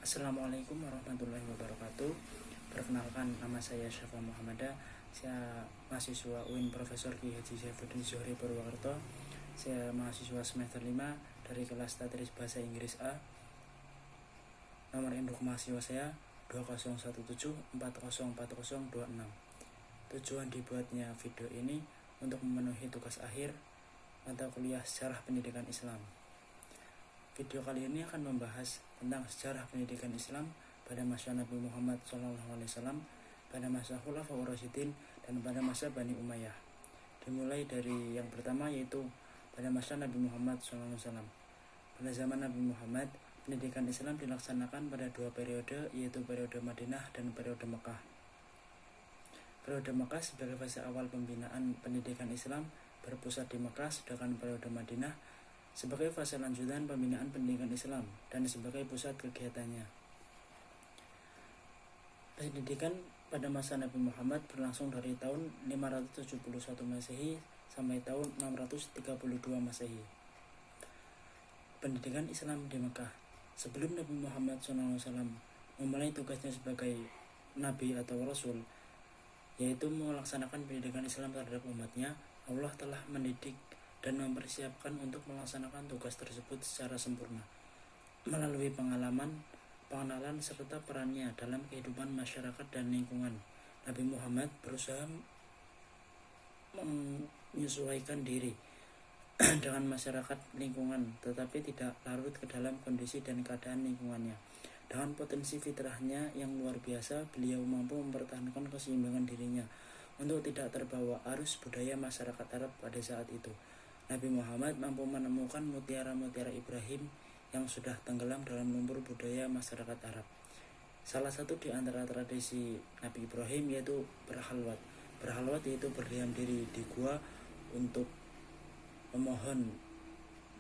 Assalamualaikum warahmatullahi wabarakatuh. Perkenalkan, nama saya Syafa Muhammada. Saya mahasiswa UIN Profesor Ki Haji Saifuddin Zuhri Purwakarta. Saya mahasiswa semester 5 dari kelas Tadris Bahasa Inggris A. Nomor induk mahasiswa saya 2017404026. Tujuan dibuatnya video ini untuk memenuhi tugas akhir mata kuliah Sejarah Pendidikan Islam. Video kali ini akan membahas tentang sejarah pendidikan Islam pada masa Nabi Muhammad SAW, pada masa Khulafaur Rasyidin, dan pada masa Bani Umayyah. Dimulai dari yang pertama, yaitu pada masa Nabi Muhammad SAW. Pada zaman Nabi Muhammad, pendidikan Islam dilaksanakan pada dua periode, yaitu periode Madinah dan periode Mekah. Periode Mekah sebagai fase awal pembinaan pendidikan Islam berpusat di Mekah, sedangkan periode Madinah sebagai fase lanjutan pembinaan pendidikan Islam dan sebagai pusat kegiatannya. Pendidikan pada masa Nabi Muhammad berlangsung dari tahun 571 Masehi sampai tahun 632 Masehi. Pendidikan Islam di Mekah. Sebelum Nabi Muhammad SAW memulai tugasnya sebagai Nabi atau Rasul, yaitu melaksanakan pendidikan Islam terhadap umatnya, Allah telah mendidik dan mempersiapkan untuk melaksanakan tugas tersebut secara sempurna melalui pengalaman, pengenalan, serta perannya dalam kehidupan masyarakat dan lingkungan. Nabi Muhammad berusaha menyesuaikan diri dengan masyarakat lingkungan, tetapi tidak larut ke dalam kondisi dan keadaan lingkungannya. Dengan potensi fitrahnya yang luar biasa, beliau mampu mempertahankan keseimbangan dirinya untuk tidak terbawa arus budaya masyarakat Arab pada saat itu. Nabi Muhammad mampu menemukan mutiara-mutiara Ibrahim yang sudah tenggelam dalam lumpur budaya masyarakat Arab. Salah satu di antara tradisi Nabi Ibrahim yaitu berhalwat. Berhalwat yaitu berdiam diri di gua untuk memohon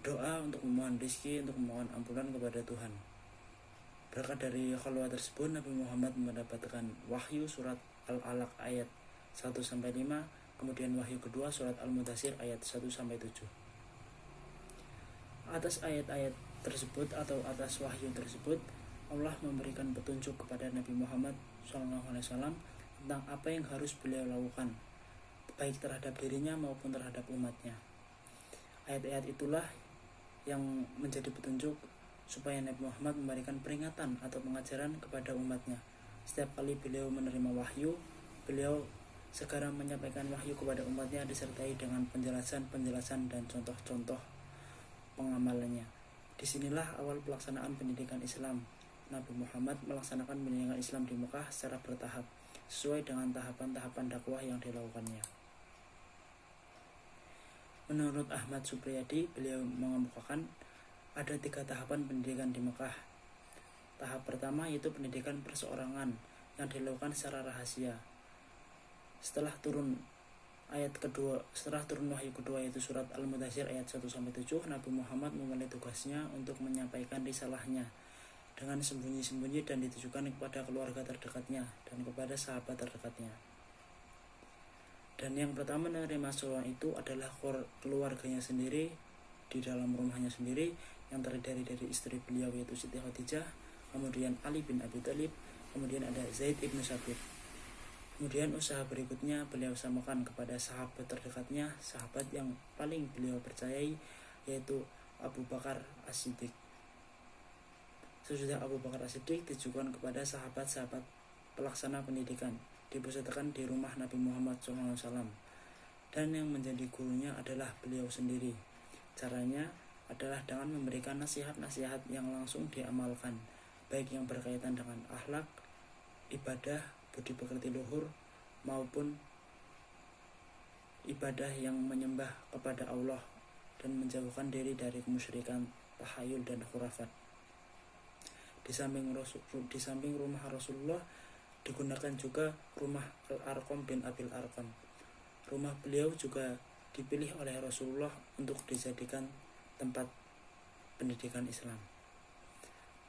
doa, untuk memohon rezeki, untuk memohon ampunan kepada Tuhan. Berkat dari khalwat tersebut, Nabi Muhammad mendapatkan wahyu surat Al-Alaq ayat 1-5, kemudian wahyu kedua surat Al-Mudaththir ayat 1-7. Atas ayat-ayat tersebut atau atas wahyu tersebut, Allah memberikan petunjuk kepada Nabi Muhammad SAW tentang apa yang harus beliau lakukan, baik terhadap dirinya maupun terhadap umatnya. Ayat-ayat itulah yang menjadi petunjuk supaya Nabi Muhammad memberikan peringatan atau pengajaran kepada umatnya. Setiap kali beliau menerima wahyu, beliau segera menyampaikan wahyu kepada umatnya disertai dengan penjelasan-penjelasan dan contoh-contoh pengamalannya. Disinilah awal pelaksanaan pendidikan Islam. Nabi Muhammad melaksanakan pendidikan Islam di Mekah secara bertahap, sesuai dengan tahapan-tahapan dakwah yang dilakukannya. Menurut Ahmad Supriyadi, beliau mengemukakan ada 3 tahapan pendidikan di Mekah. Tahap pertama yaitu pendidikan perseorangan yang dilakukan secara rahasia. Setelah turun wahyu kedua yaitu surat Al-Mudaththir ayat 1-7, Nabi Muhammad memulai tugasnya untuk menyampaikan risalahnya dengan sembunyi-sembunyi dan ditujukan kepada keluarga terdekatnya dan kepada sahabat terdekatnya. Dan yang pertama menerima seruan itu adalah keluarganya sendiri, di dalam rumahnya sendiri, yang terdiri dari istri beliau yaitu Siti Khadijah, kemudian Ali bin Abi Thalib, kemudian ada Zaid ibn Sabit. Kemudian usaha berikutnya beliau samakan kepada sahabat terdekatnya, sahabat yang paling beliau percayai, yaitu Abu Bakar As-Siddiq. Sesudah Abu Bakar As-Siddiq ditujukan kepada sahabat-sahabat pelaksana pendidikan, dipusatkan di rumah Nabi Muhammad SAW. Dan yang menjadi gurunya adalah beliau sendiri. Caranya adalah dengan memberikan nasihat-nasihat yang langsung diamalkan, baik yang berkaitan dengan akhlak, ibadah, budi pekerti luhur, maupun ibadah yang menyembah kepada Allah dan menjauhkan diri dari kemusyrikan, tahayul, dan khurafat. Di samping rumah Rasulullah digunakan juga rumah Al-Arqam bin Abil Arqam. Rumah beliau juga dipilih oleh Rasulullah untuk dijadikan tempat pendidikan Islam.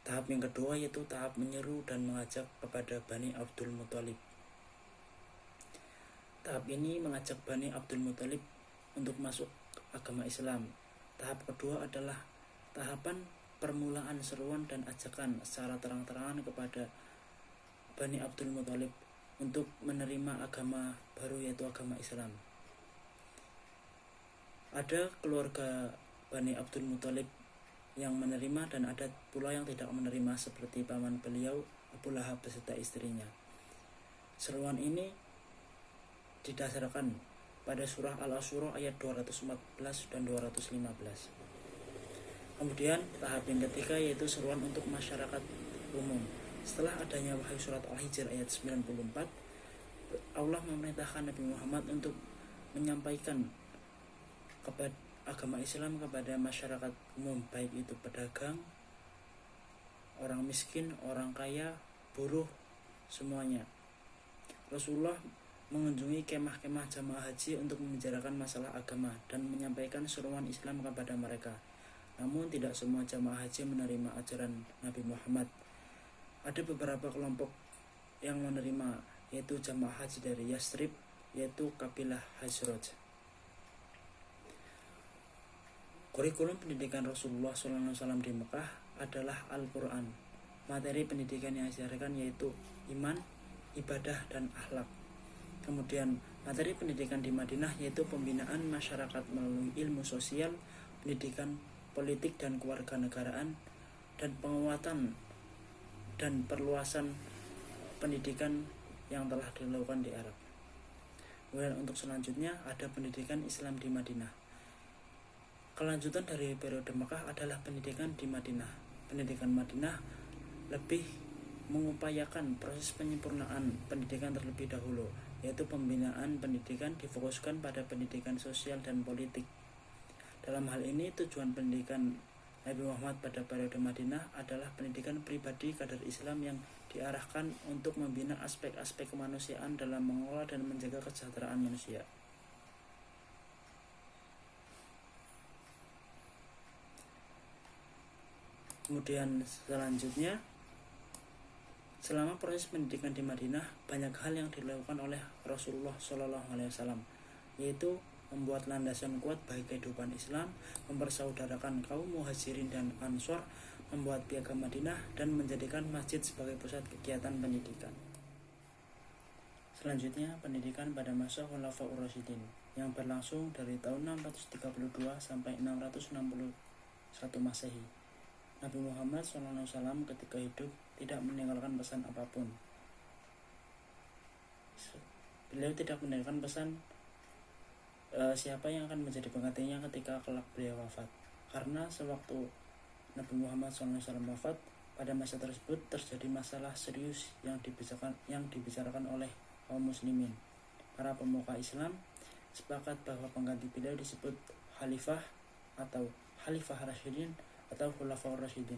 Tahap yang kedua yaitu tahap menyeru dan mengajak kepada Bani Abdul Muthalib. Tahap ini mengajak Bani Abdul Muthalib untuk masuk agama Islam. Tahap kedua adalah tahapan permulaan seruan dan ajakan secara terang-terangan kepada Bani Abdul Muthalib untuk menerima agama baru, yaitu agama Islam. Ada keluarga Bani Abdul Muthalib yang menerima dan ada pula yang tidak menerima, seperti paman beliau Abu Lahab beserta istrinya. Seruan ini didasarkan pada surah Al-Asyura ayat 214 dan 215. Kemudian tahap yang ketiga yaitu seruan untuk masyarakat umum. Setelah adanya wahyu surat Al-Hijr ayat 94, Allah memerintahkan Nabi Muhammad untuk menyampaikan kepada agama Islam kepada masyarakat umum, baik itu pedagang, orang miskin, orang kaya, buruh, semuanya. Rasulullah mengunjungi kemah-kemah jamaah haji untuk membicarakan masalah agama dan menyampaikan seruan Islam kepada mereka. Namun tidak semua jamaah haji menerima ajaran Nabi Muhammad. Ada beberapa kelompok yang menerima, yaitu jamaah haji dari Yasrib, yaitu kabilah Hazraj. Kurikulum pendidikan Rasulullah SAW di Mekah adalah Al-Quran. Materi pendidikan yang diajarkan yaitu iman, ibadah, dan akhlak. Kemudian materi pendidikan di Madinah yaitu pembinaan masyarakat melalui ilmu sosial, pendidikan politik dan kewarganegaraan, dan penguatan dan perluasan pendidikan yang telah dilakukan di Arab. Kemudian untuk selanjutnya ada pendidikan Islam di Madinah. Kelanjutan dari periode Mekah adalah pendidikan di Madinah. Pendidikan Madinah lebih mengupayakan proses penyempurnaan pendidikan terlebih dahulu, yaitu pembinaan pendidikan difokuskan pada pendidikan sosial dan politik. Dalam hal ini tujuan pendidikan Nabi Muhammad pada periode Madinah adalah pendidikan pribadi kader Islam yang diarahkan untuk membina aspek-aspek kemanusiaan dalam mengelola dan menjaga kesejahteraan manusia. Kemudian selanjutnya, selama proses pendidikan di Madinah, banyak hal yang dilakukan oleh Rasulullah SAW, yaitu membuat landasan kuat bagi kehidupan Islam, mempersaudarakan kaum Muhajirin dan Ansor, membuat piagam Madinah, dan menjadikan masjid sebagai pusat kegiatan pendidikan. Selanjutnya, pendidikan pada masa Khulafaur Rasyidin yang berlangsung dari tahun 632 sampai 661 Masehi. Nabi Muhammad SAW ketika hidup tidak meninggalkan pesan apapun. Beliau tidak meninggalkan pesan siapa yang akan menjadi penggantinya ketika kelak beliau wafat. Karena sewaktu Nabi Muhammad SAW wafat, pada masa tersebut terjadi masalah serius yang dibicarakan oleh kaum muslimin. Para pemuka Islam sepakat bahwa pengganti beliau disebut khalifah atau khalifah Rasyidin atau Khulafaur Rasyidin.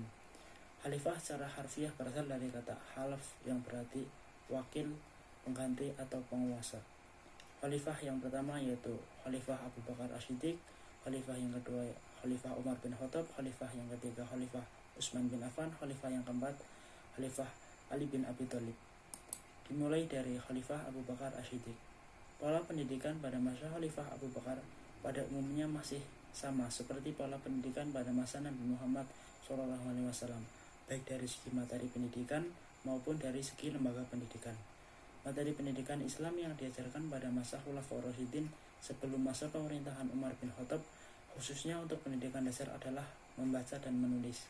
Khalifah secara harfiah berasal dari kata khalaf yang berarti wakil, pengganti, atau penguasa. Khalifah yang pertama yaitu Khalifah Abu Bakar As-Siddiq, Khalifah yang kedua Khalifah Umar bin Khattab, Khalifah yang ketiga Khalifah Utsman bin Affan, Khalifah yang keempat Khalifah Ali bin Abi Thalib. Dimulai dari Khalifah Abu Bakar As-Siddiq. Pola pendidikan pada masa Khalifah Abu Bakar pada umumnya masih sama seperti pola pendidikan pada masa Nabi Muhammad SAW, baik dari segi materi pendidikan maupun dari segi lembaga pendidikan. Materi pendidikan Islam yang diajarkan pada masa Khulafaur Rasyidin sebelum masa pemerintahan Umar bin Khattab, khususnya untuk pendidikan dasar, adalah membaca dan menulis,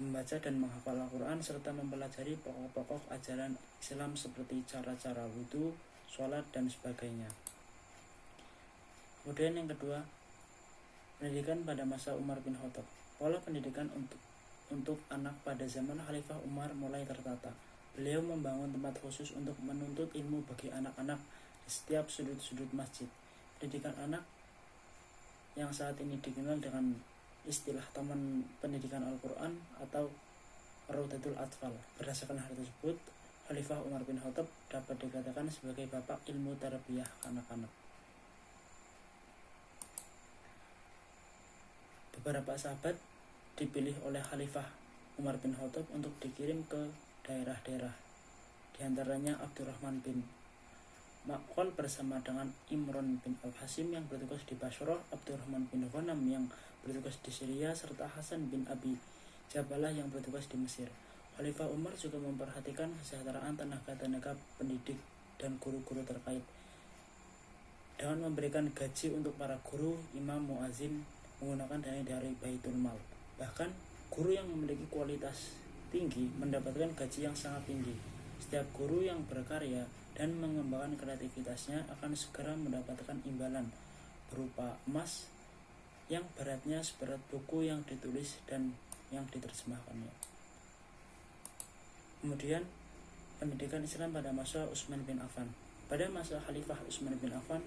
membaca dan menghafal Al-Quran, serta mempelajari pokok-pokok ajaran Islam seperti cara-cara wudhu, sholat, dan sebagainya. Kemudian yang kedua, pendidikan pada masa Umar bin Khattab. Pola pendidikan untuk anak pada zaman Khalifah Umar mulai tertata. Beliau membangun tempat khusus untuk menuntut ilmu bagi anak-anak di setiap sudut-sudut masjid. Pendidikan anak yang saat ini dikenal dengan istilah Taman Pendidikan Al-Quran atau Raudatul Atfal. Berdasarkan hal tersebut, Khalifah Umar bin Khattab dapat dikatakan sebagai bapak ilmu tarbiyah anak-anak. Beberapa sahabat dipilih oleh Khalifah Umar bin Khattab untuk dikirim ke daerah-daerah. Di antaranya Abdurrahman bin Makkol bersama dengan Imron bin Al-Hasim yang bertugas di Basrah, Abdurrahman bin Ghanam yang bertugas di Syria, serta Hasan bin Abi Jabalah yang bertugas di Mesir. Khalifah Umar juga memperhatikan kesejahteraan tenaga-tenaga pendidik dan guru-guru terkait dengan memberikan gaji untuk para guru, imam, muazin menggunakan dana dari Baitul Mal. Bahkan guru yang memiliki kualitas tinggi mendapatkan gaji yang sangat tinggi. Setiap guru yang berkarya dan mengembangkan kreativitasnya akan segera mendapatkan imbalan berupa emas yang beratnya seberat buku yang ditulis dan yang diterjemahkannya. Kemudian pendidikan Islam pada masa Utsman bin Affan. Pada masa Khalifah Utsman bin Affan,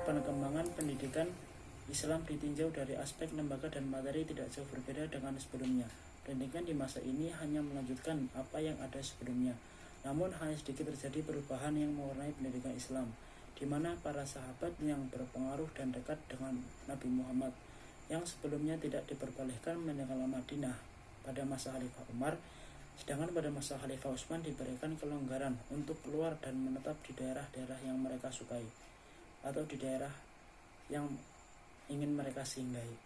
pengembangan pendidikan Islam ditinjau dari aspek lembaga dan materi tidak jauh berbeda dengan sebelumnya. Pendidikan di masa ini hanya melanjutkan apa yang ada sebelumnya. Namun hanya sedikit terjadi perubahan yang mewarnai pendidikan Islam, di mana para sahabat yang berpengaruh dan dekat dengan Nabi Muhammad yang sebelumnya tidak diperbolehkan meninggalkan Madinah pada masa Khalifah Umar, sedangkan pada masa Khalifah Utsman diberikan kelonggaran untuk keluar dan menetap di daerah-daerah yang mereka sukai atau di daerah yang ingin mereka singgahi.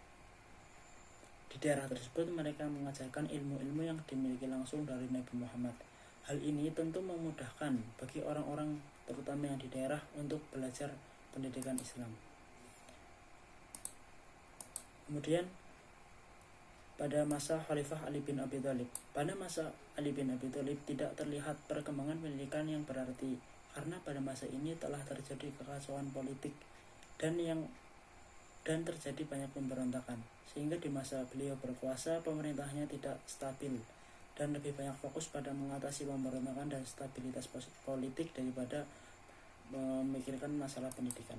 Di daerah tersebut mereka mengajarkan ilmu-ilmu yang dimiliki langsung dari Nabi Muhammad. Hal ini tentu memudahkan bagi orang-orang terutama yang di daerah untuk belajar pendidikan Islam. Kemudian pada masa Khalifah Ali bin Abi Thalib. Pada masa Ali bin Abi Thalib tidak terlihat perkembangan pendidikan yang berarti karena pada masa ini telah terjadi kekacauan politik dan terjadi banyak pemberontakan, sehingga di masa beliau berkuasa pemerintahnya tidak stabil dan lebih banyak fokus pada mengatasi pemberontakan dan stabilitas politik daripada memikirkan masalah pendidikan.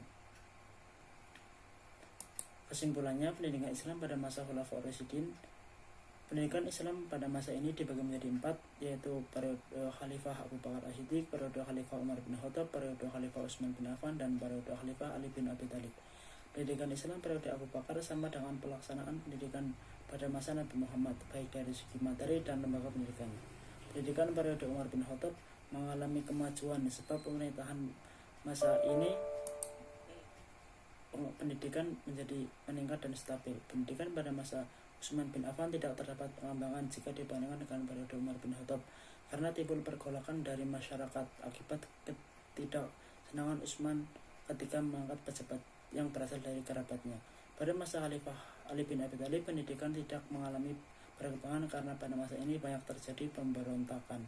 Kesimpulannya, pendidikan Islam pada masa Khulafaur Rasyidin. Pendidikan Islam pada masa ini dibagi menjadi 4, yaitu periode Khalifah Abu Bakar As-Siddiq, periode Khalifah Umar bin Khattab, periode Khalifah Utsman bin Affan, dan periode Khalifah Ali bin Abi Thalib. Pendidikan Islam periode Abu Bakar sama dengan pelaksanaan pendidikan pada masa Nabi Muhammad, baik dari segi materi dan lembaga pendidikan. Pendidikan periode Umar bin Khattab mengalami kemajuan sebab pemerintahan masa ini pendidikan menjadi meningkat dan stabil. Pendidikan pada masa Utsman bin Affan tidak terdapat pengembangan jika dibandingkan dengan periode Umar bin Khattab karena timbul pergolakan dari masyarakat akibat ketidaksenangan Utsman ketika mengangkat pejabat yang berasal dari kerabatnya. Pada masa Khalifah Ali bin Abi Thalib, pendidikan tidak mengalami perkembangan karena pada masa ini banyak terjadi pemberontakan.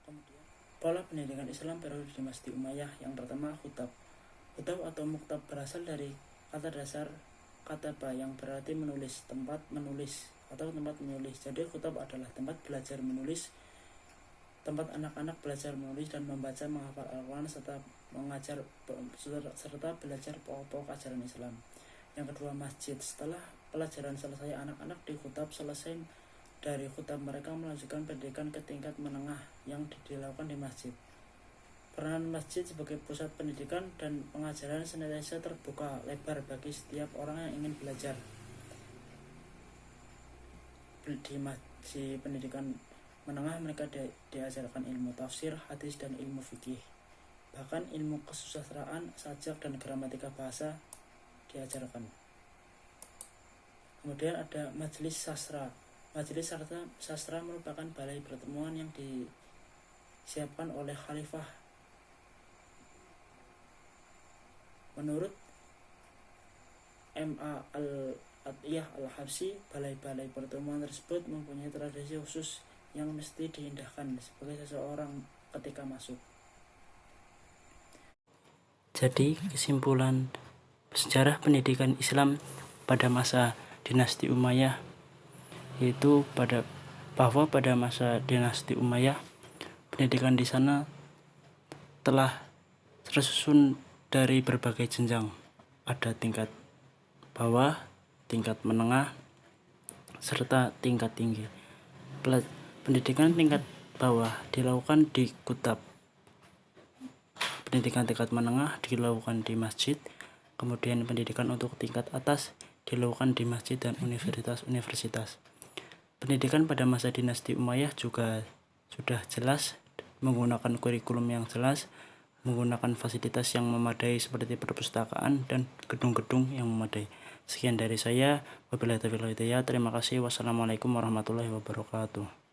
Kemudian, pola pendidikan Islam periode dinasti Umayyah. Yang pertama, khutab. Khutab atau muktab berasal dari kata dasar kataba yang berarti menulis, tempat menulis atau tempat menulis. Jadi khutab adalah tempat belajar menulis, tempat anak-anak belajar menulis dan membaca, menghafal Al-Quran serta belajar pokok-pokok ajaran Islam. Yang kedua, masjid. Setelah pelajaran selesai, anak-anak di khutab selesai dari khutab mereka melanjutkan pendidikan ke tingkat menengah yang dilakukan di masjid. Peranan masjid sebagai pusat pendidikan dan pengajaran senantiasa terbuka lebar bagi setiap orang yang ingin belajar. Di pendidikan menengah mereka diajarkan ilmu tafsir, hadis, dan ilmu fikih. Bahkan ilmu kesusastraan, sajak, dan gramatika bahasa diajarkan. Kemudian ada majelis sastra. Majelis sastra merupakan balai pertemuan yang disiapkan oleh Khalifah. Menurut M.A. Al-Atiyah Al-Habsyi, balai-balai pertemuan tersebut mempunyai tradisi khusus yang mesti diindahkan sebagai seseorang ketika masuk. Jadi kesimpulan sejarah pendidikan Islam pada masa dinasti Umayyah yaitu bahwa pada masa dinasti Umayyah pendidikan di sana telah tersusun dari berbagai jenjang. Ada tingkat bawah, tingkat menengah, serta tingkat tinggi. Pendidikan tingkat bawah dilakukan di kutab. Pendidikan tingkat menengah dilakukan di masjid. Kemudian pendidikan untuk tingkat atas dilakukan di masjid dan universitas-universitas. Pendidikan pada masa dinasti Umayyah juga sudah jelas menggunakan kurikulum yang jelas, menggunakan fasilitas yang memadai seperti perpustakaan dan gedung-gedung yang memadai. Sekian dari saya. Wabillahi taufiq wal hidayah. Terima kasih. Wassalamualaikum warahmatullahi wabarakatuh.